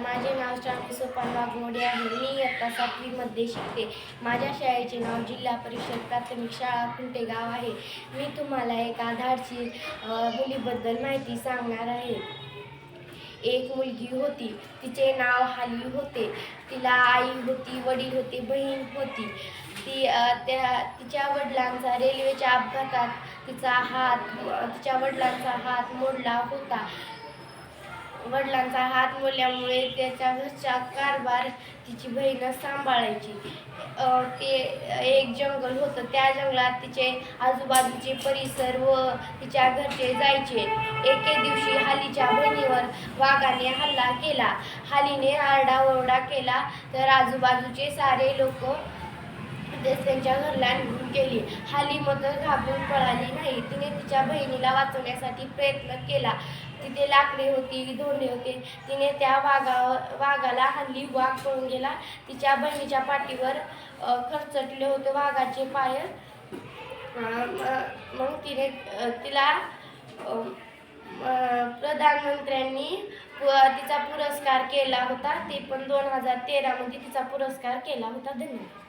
माझे नाव श्रावणी सोपान वाघमोडे आहे. मी इयत्ता 7वी मध्ये शिकते. माझ्या शाळेचे नाव जिल्हा परिषद प्राथमिक शाळा खुंटेगाव आहे. मी तुम्हाला एका धाडसी मुलीबद्दल माहिती सांगणार आहे. एक मुलगी होती. तिचे नाव हाली होते. तिला आई होती, वडील होते, बहीण होती. तिच्या वडिलांचा रेल्वेच्या अपघातात तिच्या वडिलांचा हात मोडला होता. वडिलांचा हात मोडल्यामुळे त्याच्या घरचा कारभार तिची बहीणच सांभाळायची. ते एक जंगल होतं. त्या जंगलात तिचे आजूबाजूचे परिसर व तिच्या घरचे जायचे. एके दिवशी हालीच्या बहिणीवर वाघाने हल्ला केला. हालीने आरडाओरडा केला तर आजूबाजूचे सारे लोक त्यांच्या घरला निघून गेले. हाली मात्र घाबरून पळाली नाही. तिने तिच्या बहिणीला वाचवण्यासाठी प्रयत्न केला. तिथे लाकडे होती, धोंडे होते. तिने त्या वाघाला हल्ली. वाघ पळून गेला. तिच्या बहिणीच्या पाठीवर खरचटले होते वाघाचे पाय. मग तिला प्रधानमंत्र्यांनी तिचा पुरस्कार केला होता. ते पण 2013 मध्ये तिचा पुरस्कार केला होता. धन्यवाद.